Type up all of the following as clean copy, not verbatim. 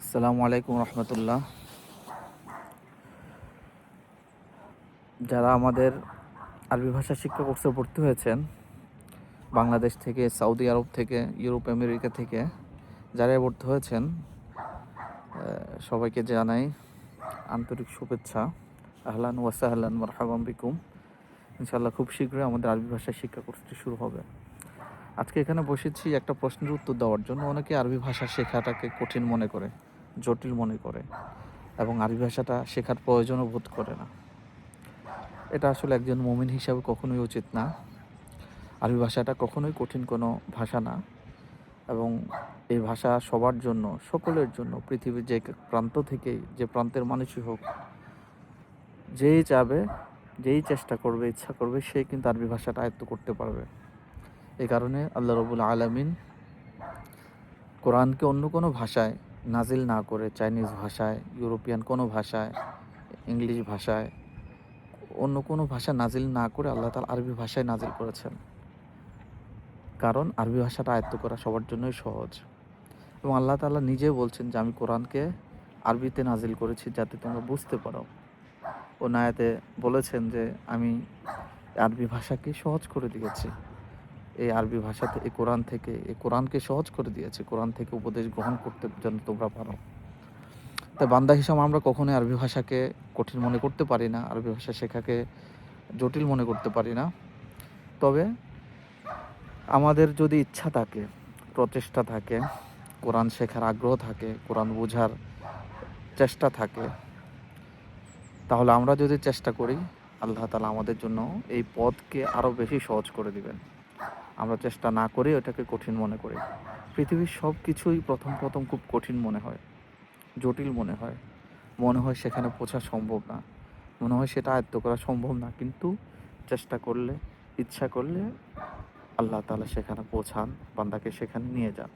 আসসালামু আলাইকুম রহমতুল্লাহ। যারা আমাদের আরবি ভাষা শিক্ষা কোর্সে ভর্তি হয়েছেন, বাংলাদেশ থেকে, সৌদি আরব থেকে, ইউরোপ আমেরিকা থেকে যারা ভর্তি হয়েছেন, সবাইকে জানাই আন্তরিক শুভেচ্ছা। আহলান ওয়াসাহলান মারহাবাম বিকুম। ইনশাআল্লাহ খুব শীঘ্রই আমাদের আরবি ভাষা শিক্ষা কোর্সটি শুরু হবে। আজকে এখানে বসেছি একটা প্রশ্নের উত্তর দেওয়ার জন্য। অনেকে আরবি ভাষা শেখাটাকে কঠিন মনে করে, জটিল মনে করে এবং আরবি ভাষাটা শেখার প্রয়োজনও বোধ করে না। এটা আসলে একজন মুমিন হিসাবে কখনোই উচিত না। আরবি ভাষাটা কখনোই কঠিন কোনো ভাষা না এবং এই ভাষা সবার জন্য, সকলের জন্য, পৃথিবীর যে প্রান্ত থেকেই, যে প্রান্তের মানুষই হোক, যেই চাবে, যেই চেষ্টা করবে, ইচ্ছা করবে, সে কিন্তু আরবি ভাষাটা আয়ত্ত করতে পারবে। এই কারণে আল্লাহ রাব্বুল আলামিন কোরআনকে অন্য কোনো ভাষায় নাজিল না করে, চাইনিজ ভাষায়, ইউরোপিয়ান কোনো ভাষায়, ইংলিশ ভাষায়, অন্য কোনো ভাষা নাজিল না করে আল্লাহ তাআলা আরবি ভাষায় নাজিল করেছেন। কারণ আরবি ভাষাটা আয়ত্ত করা সবার জন্যই সহজ এবং আল্লাহ তাআলা নিজে বলছেন যে আমি কোরআনকে আরবিতে নাজিল করেছি যাতে তোমরা বুঝতে পারো। অন্য আয়াতে বলেছেন যে আমি আরবি ভাষাকে সহজ করে দিয়েছি। এই আরবি ভাষাতে, এই কোরআন থেকে, এই কোরআনকে সহজ করে দিয়েছি, কোরআন থেকে উপদেশ গ্রহণ করতে যেন তোমরা পারো। তাই বান্দা হিসাবে আমরা কখনোই আরবি ভাষাকে কঠিন মনে করতে পারি না, আরবি ভাষা শেখাকে জটিল মনে করতে পারি না। তবে আমাদের যদি ইচ্ছা থাকে, প্রচেষ্টা থাকে, কোরআন শেখার আগ্রহ থাকে, কোরআন বোঝার চেষ্টা থাকে, তাহলে আমরা যদি চেষ্টা করি, আল্লাহ তাআলা আমাদের জন্য এই পথকে আরও বেশি সহজ করে দিবেন। আমরা চেষ্টা না করে এটাকে কঠিন মনে করি। পৃথিবীর সব কিছুই প্রথম প্রথম খুব কঠিন মনে হয়, জটিল মনে হয়, মনে হয় সেখানে পৌঁছা সম্ভব না, মনে হয় সেটা আয়ত্ত করা সম্ভব না। কিন্তু চেষ্টা করলে, ইচ্ছা করলে আল্লাহ তাআলা সেখানে পৌঁছান, বান্দাকে সেখানে নিয়ে যান।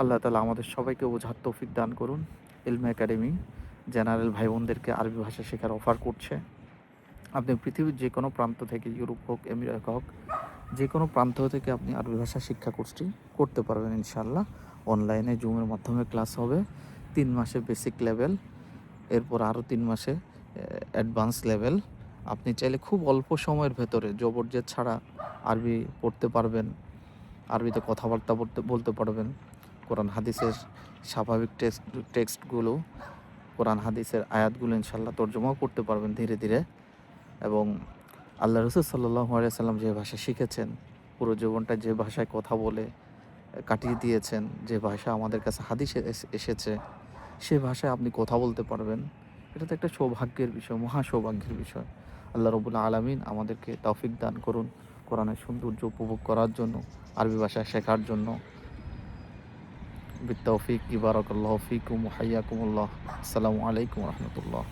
আল্লাহ তাআলা আমাদের সবাইকে বোঝার তৌফিক দান করুন। ইলমে একাডেমি জেনারেল ভাই বোনদেরকে আরবি ভাষা শেখার অফার করছে। আপনি পৃথিবীর যে কোনো প্রান্ত থেকে, ইউরোপ হোক, আমেরিকা হোক, যে কোনো প্রান্ত থেকে আপনি আরবি ভাষা শিক্ষা কোর্সটি করতে পারবেন ইনশাআল্লাহ। অনলাইনে জুমের মাধ্যমে ক্লাস হবে। 3 মাসে বেসিক লেভেল, এরপর আরও 3 মাসে অ্যাডভান্স লেভেল। আপনি চাইলে খুব অল্প সময়ের ভেতরে জবরজেদ ছাড়া আরবি পড়তে পারবেন, আরবিতে কথাবার্তা বলতে পারবেন। কোরআন হাদিসের স্বাভাবিক টেক্সটগুলো, কোরআন হাদিসের আয়াতগুলো ইনশাআল্লাহ তর্জমাও করতে পারবেন ধীরে ধীরে। এবং আল্লাহ রাসূল সাল্লাল্লাহু আলাইহি সাল্লাম যে ভাষা শিখেছেন, পুরো জীবনটা যে ভাষায় কথা বলে কাটিয়ে দিয়েছেন, যে ভাষা আমাদের কাছে হাদিসে এসেছে, সে ভাষায় আপনি কথা বলতে পারবেন। এটা তো একটা সৌভাগ্যের বিষয়, মহা সৌভাগ্যের বিষয়। আল্লাহ রাব্বুল আলামিন আমাদেরকে তৌফিক দান করুন কোরআনের সৌন্দর্য উপভোগ করার জন্য, আরবি ভাষা শেখার জন্য। বিত্তৌফিক, বারাকাল্লাহু ফিকুম ওয়া হাইয়াকুমুল্লাহ। আসসালামু আলাইকুম ওয়া রাহমাতুল্লাহ।